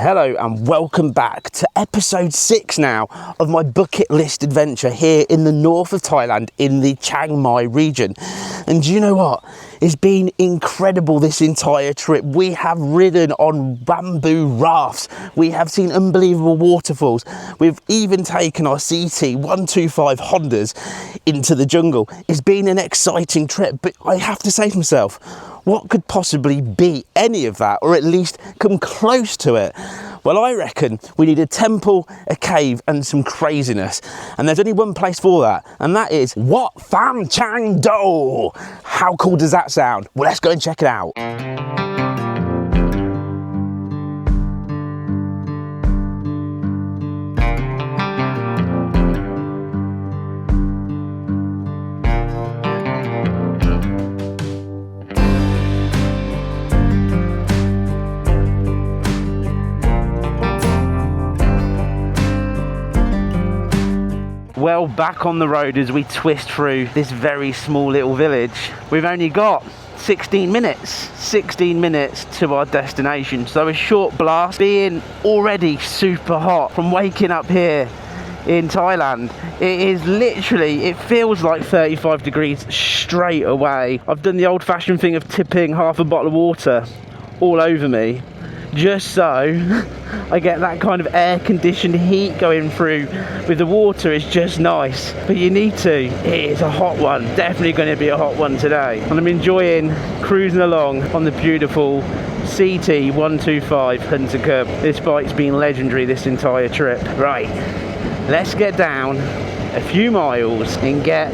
Hello and welcome back to episode 6 now of my bucket list adventure here in the north of Thailand in the Chiang Mai region. And do you know what? It's been incredible this entire trip. We have ridden on bamboo rafts. We have seen unbelievable waterfalls. We've even taken our CT 125 Hondas into the jungle. It's been an exciting trip, but I have to say to myself, what could possibly beat any of that, or at least come close to it? Well, I reckon we need a temple, a cave, and some craziness. And there's only one place for that, and that is Watam Chango. How cool does that sound? Well, let's go and check it out. Well, back on the road as we twist through this very small little village. We've only got 16 minutes to our destination. So a short blast, being already super hot from waking up here in Thailand. It is literally, it feels like 35 degrees straight away. I've done the old fashioned thing of tipping half a bottle of water all over me, just so I get that kind of air-conditioned heat going through with the water. Is just nice, but you need to. It is a hot one, definitely going to be a hot one today, and I'm enjoying cruising along on the beautiful CT 125 Hunter Cub. This bike's been legendary this entire trip. Right, let's get down a few miles and get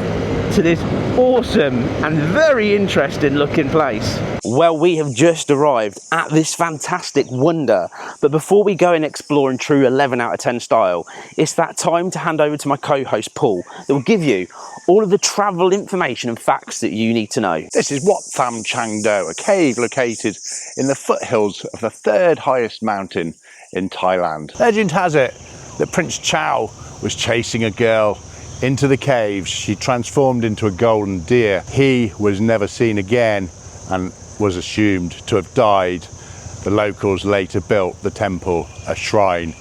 to this awesome and very interesting looking place. Well, we have just arrived at this fantastic wonder, but before we go and explore in true 11 out of 10 style, it's that time to hand over to my co-host Paul that will give you all of the travel information and facts that you need to know. This is Watam Chango, a cave located in the foothills of the third highest mountain in Thailand. Legend has it that Prince Chao was chasing a girl into the caves. She transformed into a golden deer. He was never seen again and was assumed to have died. The locals later built the temple, a shrine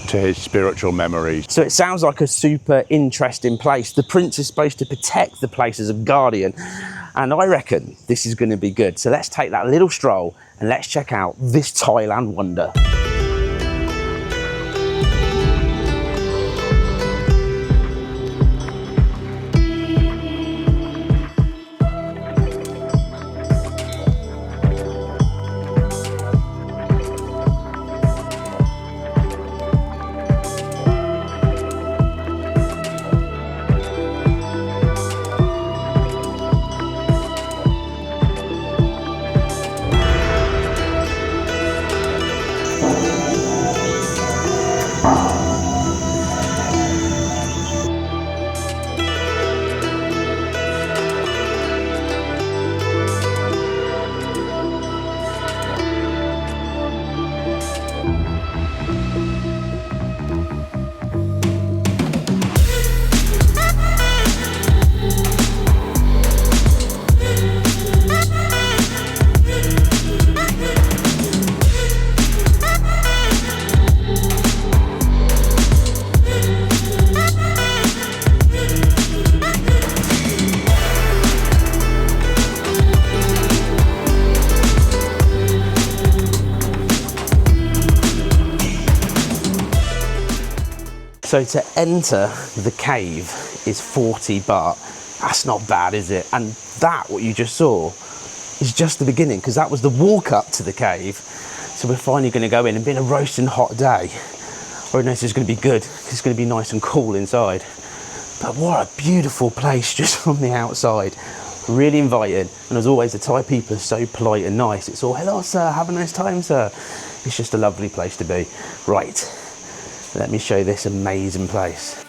to his spiritual memories. So it sounds like a super interesting place. The prince is supposed to protect the place as a guardian, and I reckon this is going to be good. So let's take that little stroll and let's check out this Thailand wonder. So to enter the cave is 40 baht. That's not bad, is it? And that, what you just saw, is just the beginning, because that was the walk up to the cave. So we're finally going to go in, and being a roasting hot day, I know this is going to be good. It's going to be nice and cool inside. But what a beautiful place just from the outside. Really inviting. And as always, the Thai people are so polite and nice. It's all, hello sir, have a nice time sir. It's just a lovely place to be. Right. Let me show you this amazing place.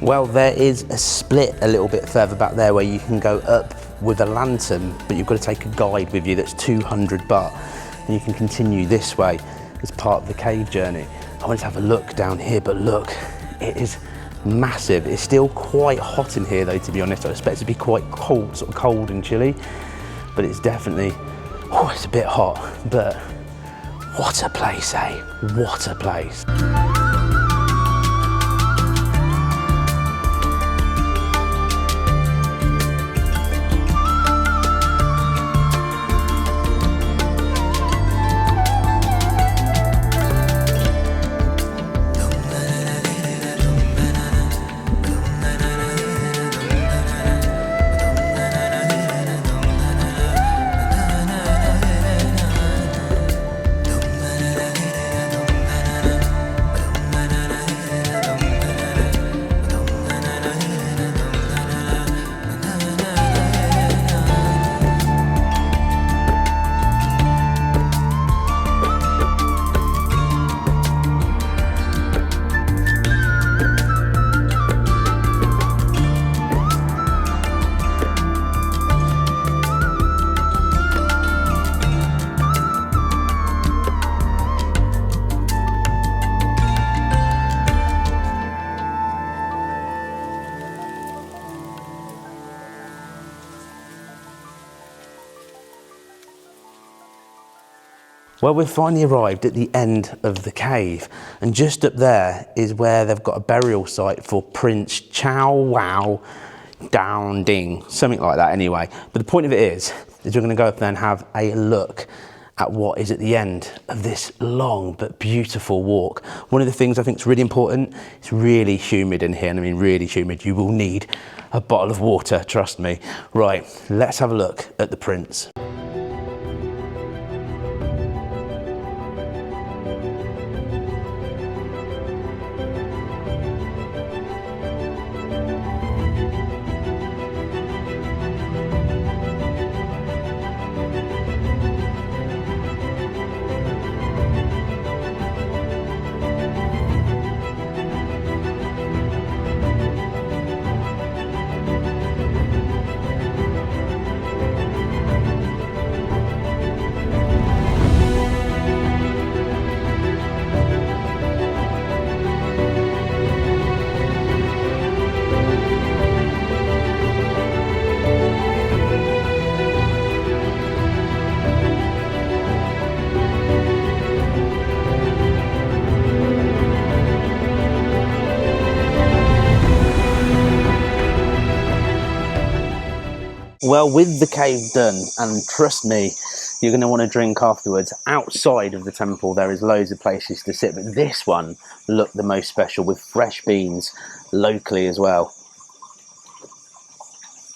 Well, there is a split a little bit further back there where you can go up with a lantern, but you've got to take a guide with you that's 200 baht, and you can continue this way as part of the cave journey. I wanted to have a look down here, but look, it is massive. It's still quite hot in here though, to be honest. I expect it to be quite cold, sort of cold and chilly, but it's definitely, oh, it's a bit hot, but what a place, eh? What a place. Well, we've finally arrived at the end of the cave, and just up there is where they've got a burial site for Prince Chow Down Ding, something like that anyway. But the point of it is we're going to go up there and have a look at what is at the end of this long but beautiful walk. One of the things I think is really important, it's really humid in here, and I mean really humid. You will need a bottle of water, trust me. Right, let's have a look at the Prince. Well, with the cave done, and trust me, you're going to want to drink afterwards, outside of the temple there is loads of places to sit, but this one looked the most special, with fresh beans locally as well.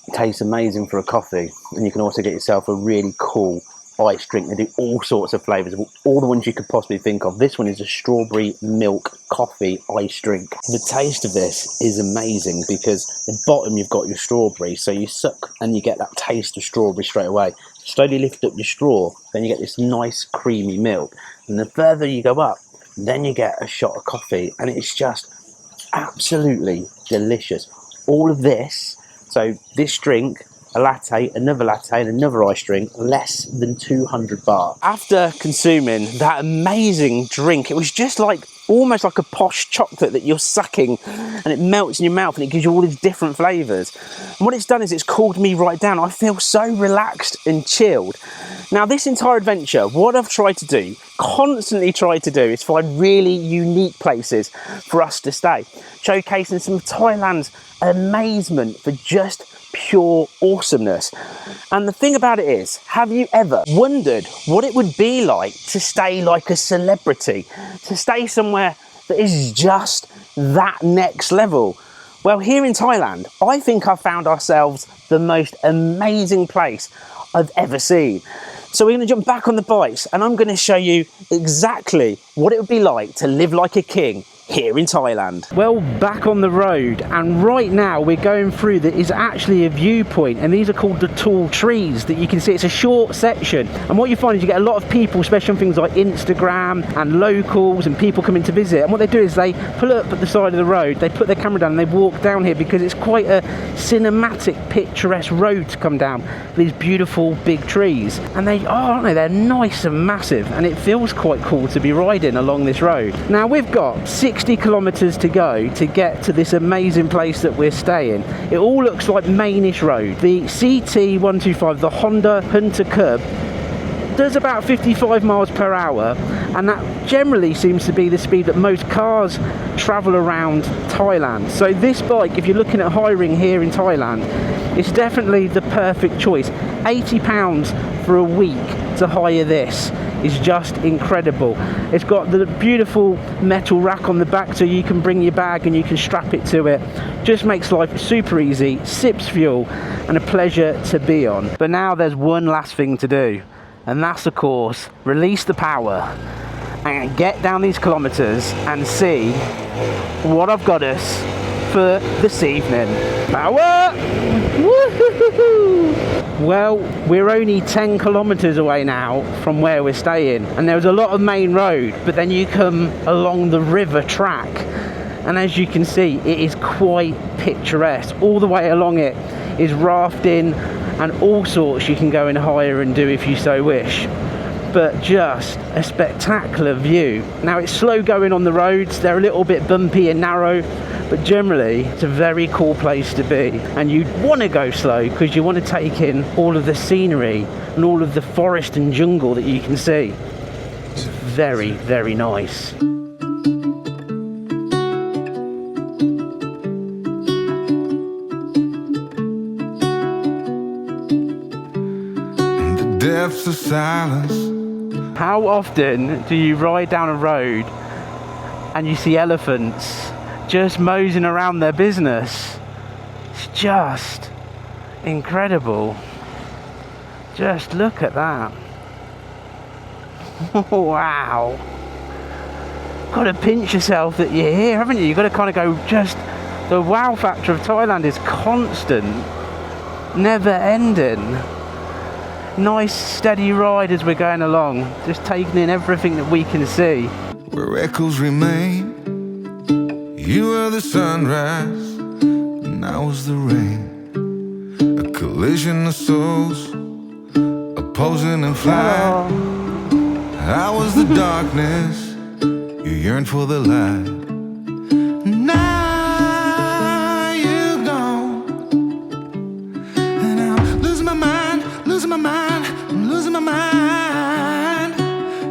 It tastes amazing for a coffee, and you can also get yourself a really cool ice drink. They do all sorts of flavours, all the ones you could possibly think of. This one is a strawberry milk coffee ice drink. The taste of this is amazing because the bottom you've got your strawberry, so you suck and you get that taste of strawberry straight away. Slowly lift up your straw, then you get this nice creamy milk, and the further you go up, then you get a shot of coffee, and it's just absolutely delicious. All of this, so this drink, a latte, another latte, and another ice drink, less than 200 baht. After consuming that amazing drink, it was just like almost like a posh chocolate that you're sucking, and it melts in your mouth and it gives you all these different flavours. And what it's done is it's cooled me right down. I feel so relaxed and chilled. Now, this entire adventure, what I've tried to do, constantly tried to do, is find really unique places for us to stay, showcasing some of Thailand's amazement for just pure awesomeness. And the thing about it is, have you ever wondered what it would be like to stay like a celebrity, to stay somewhere that is just that next level? Well, here in Thailand, I think I've found ourselves the most amazing place I've ever seen. So we're going to jump back on the bikes, and I'm going to show you exactly what it would be like to live like a king here in Thailand. Well, back on the road, and right now we're going through that is actually a viewpoint, and these are called the tall trees that you can see. It's a short section, and what you find is you get a lot of people, especially on things like Instagram and locals and people coming to visit, and what they do is they pull up at the side of the road, they put their camera down and they walk down here because it's quite a cinematic, picturesque road to come down. These beautiful big trees, and they are, aren't they? They're nice and massive, and it feels quite cool to be riding along this road. Now we've got 60 kilometers to go to get to this amazing place that we're staying. It all looks like mainish road. The CT125, the Honda Hunter Cub, does about 55 miles per hour, and that generally seems to be the speed that most cars travel around Thailand. So this bike, if you're looking at hiring here in Thailand, it's definitely the perfect choice. £80 for a week to hire this is just incredible. It's got the beautiful metal rack on the back so you can bring your bag and you can strap it to it. Just makes life super easy, sips fuel, and a pleasure to be on. But now there's one last thing to do, and that's of course release the power and get down these kilometers and see what I've got us for this evening. Power! Woo-hoo-hoo-hoo! Well, we're only 10 kilometers away now from where we're staying, and there's a lot of main road, but then you come along the river track, and as you can see, it is quite picturesque. All the way along it is rafting and all sorts you can go and hire and do if you so wish. But just a spectacular view. Now it's slow going on the roads, they're a little bit bumpy and narrow, but generally it's a very cool place to be, and you want to go slow because you want to take in all of the scenery and all of the forest and jungle that you can see. It's very, very nice. In the depths of silence. How often do you ride down a road and you see elephants just moseying around their business? It's just incredible. Just look at that. Wow. Got to pinch yourself that you're here, haven't you? You've got to kind of go, just the wow factor of Thailand is constant, never ending. Nice steady ride as we're going along, just taking in everything that we can see. Where echoes remain, you were the sunrise, and I was the rain. A collision of souls, opposing and flying. I was the darkness, you yearned for the light. Now you're gone, and I'm losing my mind, losing my mind, I'm losing my mind.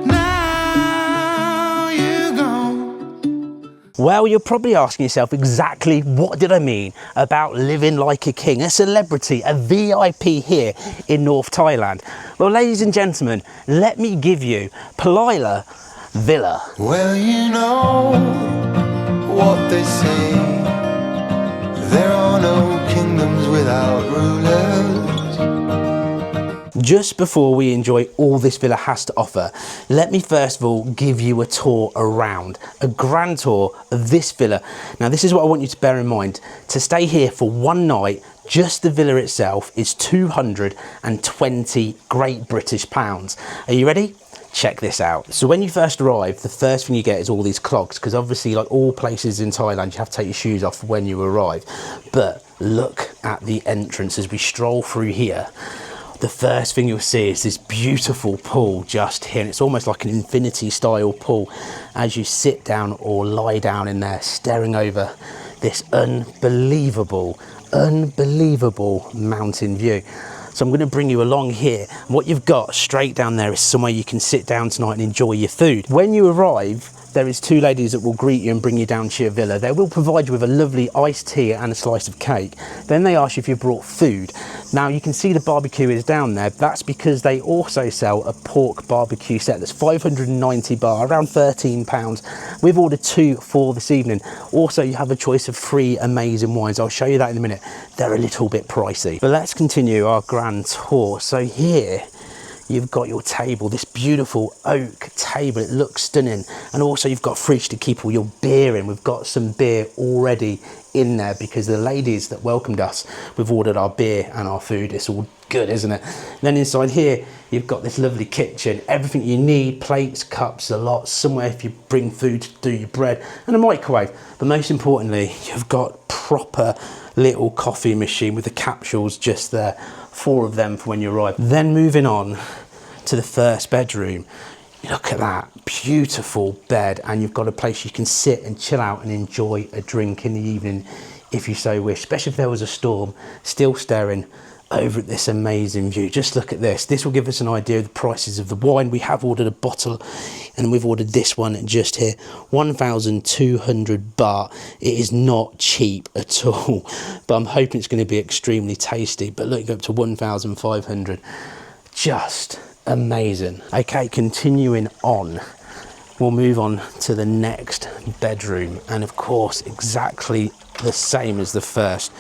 Now you're gone. Well, you're probably asking yourself exactly what did I mean about living like a king, a celebrity, a VIP here in North Thailand. Well, ladies and gentlemen, let me give you Palila Villa. Well, you know what they say, there are no kingdoms without rulers. Just before we enjoy all this villa has to offer, let me first of all give you a tour around, a grand tour of this villa. Now this is what I want you to bear in mind. To stay here for one night, just the villa itself is 220 Great British pounds. Are you ready? Check this out. So when you first arrive, the first thing you get is all these clogs, because obviously like all places in Thailand, you have to take your shoes off when you arrive. But look at the entrance as we stroll through here. The first thing you'll see is this beautiful pool just here, and it's almost like an infinity style pool as you sit down or lie down in there staring over this unbelievable mountain view. So I'm going to bring you along here, and what you've got straight down there is somewhere you can sit down tonight and enjoy your food. When you arrive, there is two ladies that will greet you and bring you down to your villa. They will provide you with a lovely iced tea and a slice of cake. Then they ask you if you brought food. Now you can see the barbecue is down there. That's because they also sell a pork barbecue set that's 590 baht, around £13. We've ordered 2 for this evening. Also, you have a choice of 3 amazing wines. I'll show you that in a minute. They're a little bit pricey. But let's continue our grand tour. So here you've got your table, this beautiful oak table. It looks stunning. And also you've got a fridge to keep all your beer in. We've got some beer already in there because the ladies that welcomed us, we've ordered our beer and our food. It's all good, isn't it? And then inside here, you've got this lovely kitchen, everything you need, plates, cups, a lot, somewhere if you bring food to do your bread, and a microwave. But most importantly, you've got proper little coffee machine with the capsules just there, 4 of them for when you arrive. Then moving on to the first bedroom, look at that beautiful bed, and you've got a place you can sit and chill out and enjoy a drink in the evening if you so wish, especially if there was a storm. Still staring over at this amazing view. Just look at this. This will give us an idea of the prices of the wine. We have ordered a bottle and we've ordered this one just here, 1,200 baht. It is not cheap at all, but I'm hoping it's going to be extremely tasty. But look, up to 1,500. Just amazing. Okay, continuing on, we'll move on to the next bedroom, and of course exactly the same as the first.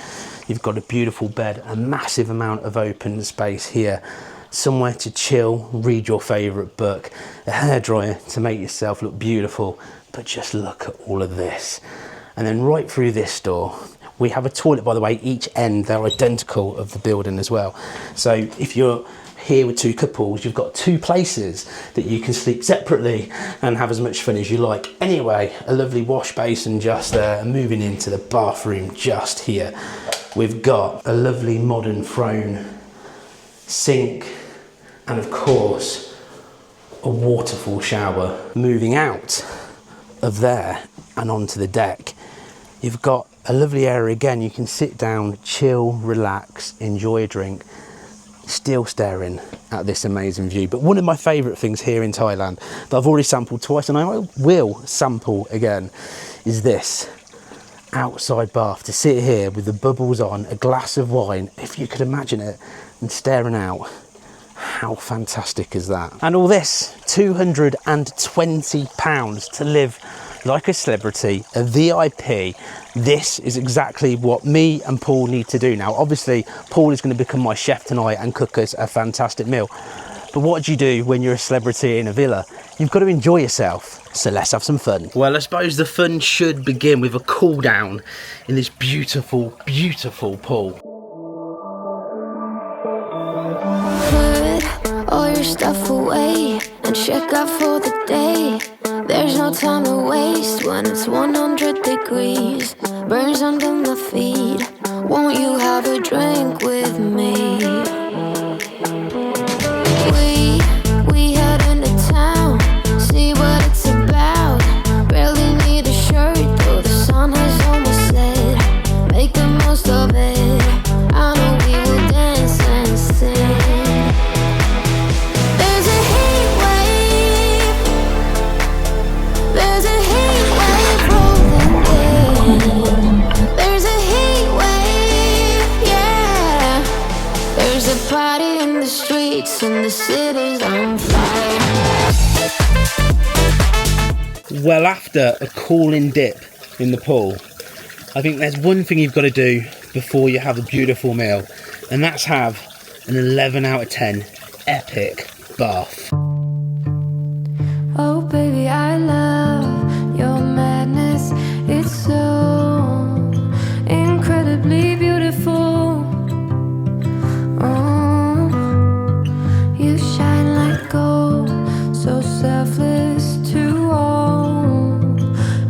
You've got a beautiful bed, a massive amount of open space here, somewhere to chill, read your favourite book, a hairdryer to make yourself look beautiful. But just look at all of this. And then right through this door, we have a toilet, by the way, each end, they're identical of the building as well. So if you're here with 2 couples, you've got 2 places that you can sleep separately and have as much fun as you like. Anyway, a lovely wash basin just there, and moving into the bathroom just here, we've got a lovely modern throne, sink, and of course a waterfall shower. Moving out of there and onto the deck, you've got a lovely area again. You can sit down, chill, relax, enjoy a drink. Still staring at this amazing view. But one of my favourite things here in Thailand that I've already sampled twice and I will sample again is this outside bath. To sit here with the bubbles on, a glass of wine, if you could imagine it, and staring out. How fantastic is that? And all this, £220 to live like a celebrity, a VIP. This is exactly what me and Paul need to do now. Obviously, Paul is going to become my chef tonight and cook us a fantastic meal. But what do you do when you're a celebrity in a villa? You've got to enjoy yourself. So let's have some fun. Well, I suppose the fun should begin with a cool down in this beautiful, beautiful pool. Put all your stuff away and check out for the day. There's no time to waste when it's 100 degrees. Burns under my feet. Won't you have a drink with me? We head into town, see what it's about. Barely need a shirt, though the sun has almost set. Make the most of it. I know we will dance and sing. There's a heat wave. There's a heat wave rolling in. There's a heat wave, yeah. There's a party in the streets and the city's on fire. Well, after a cooling dip in the pool, I think there's one thing you've got to do before you have a beautiful meal, and that's have an 11 out of 10 epic bath. Oh baby, I love your madness. It's so incredibly beautiful. Oh, you shine like gold, so selfless to all,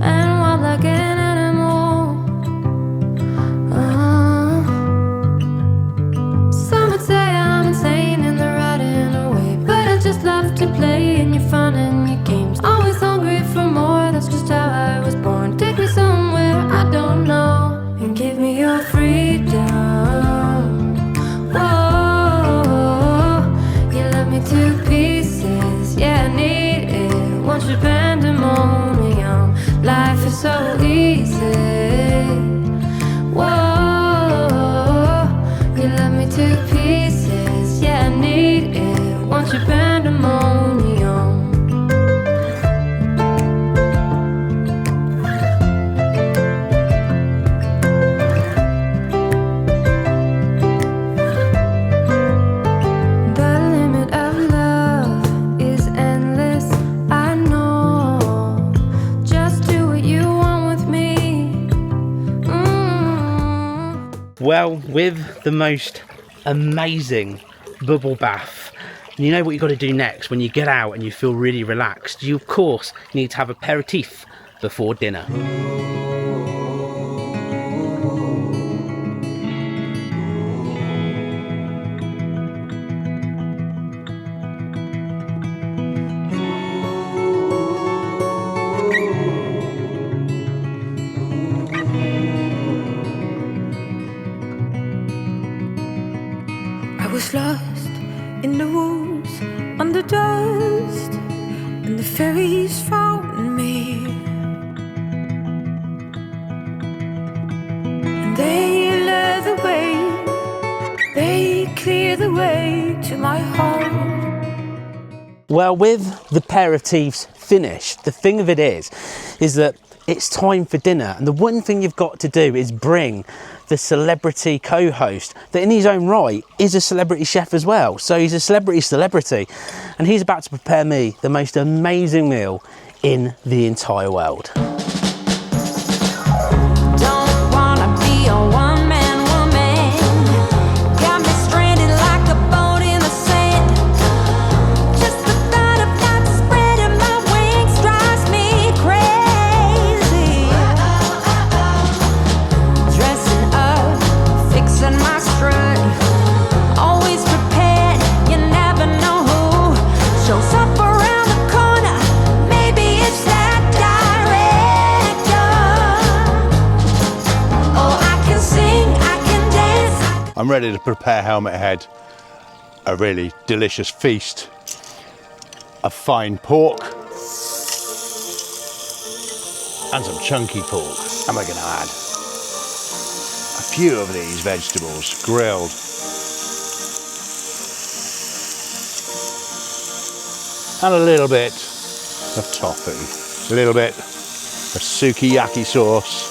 and wild like an animal. Some would say I'm insane in the right in a way, but I just love to play in your fun and your games. Always hungry for more, that's just how I was born. Take me somewhere I don't know, and give me your freedom. Whoa, you love me to pieces, yeah, I need it. Want your pandemonium, life is so easy. Whoa, you love me to pieces, yeah, I need it. Want your pandemonium. The limit of love Well, with the most amazing bubble bath, you know what you've got to do next when you get out and you feel really relaxed. You, of course, need to have aperitif before dinner. I was lost in the woods, under dust, and the fairies found me. And they led the way, they cleared the way to my heart. Well, with the aperitifs finished, the thing of it is that it's time for dinner. And the one thing you've got to do is bring the celebrity co-host that in his own right is a celebrity chef as well. So he's a celebrity, and he's about to prepare me the most amazing meal in the entire world. Don't wanna be a one-man woman. Got me stranded like a boat in the sand. Just the thought of not spreading my wings drives me crazy. Dressing up, fixing my strut, always prepared, you never know who shows up around the corner. Maybe it's that director. Oh, I can sing, I can dance. I'm ready to prepare Helmet Head a really delicious feast of fine pork and some chunky pork. And we're going to add a few of these vegetables grilled. And a little bit of tofu, a little bit of sukiyaki sauce.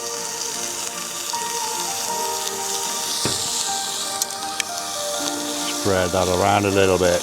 Spread that around a little bit.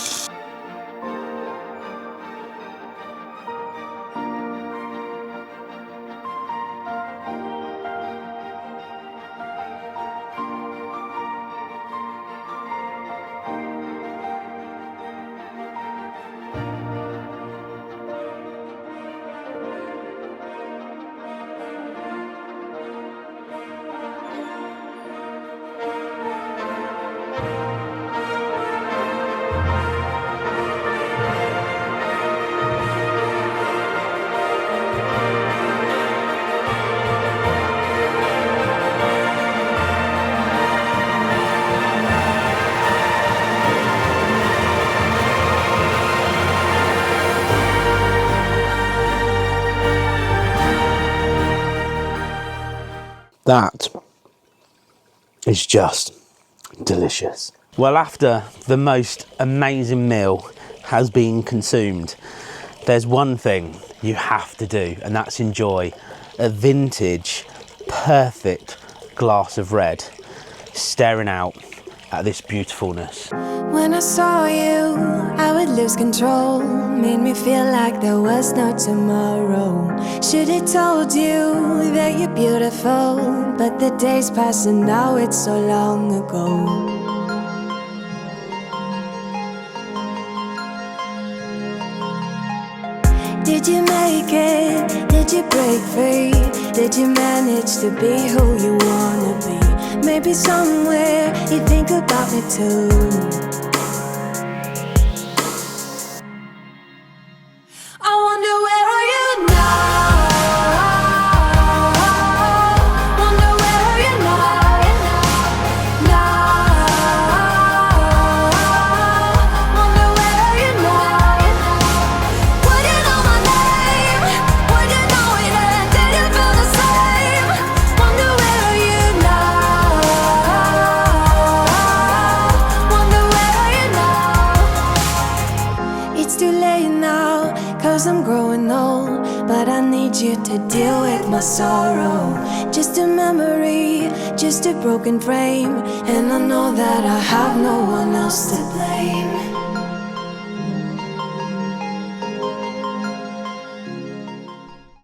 That is just delicious. Well, after the most amazing meal has been consumed, there's one thing you have to do, and that's enjoy a vintage, perfect glass of red, staring out at this beautifulness. When I saw you, I would lose control. Made me feel like there was no tomorrow. Should've told you that you're beautiful, but the days pass and now it's so long ago. Did you make it? Did you break free? Did you manage to be who you wanna be? Maybe somewhere you think about me too. I wonder where are you now? Wonder where are you now? Wonder where are you now? Wouldn't know my name, wouldn't know it, and did you feel the same? Wonder where are you now? Wonder where are you now? It's too late now, 'cause I'm growing old, but I need you to deal with my sorrow. Just a memory, just a broken frame, and I know that I have no one else to blame.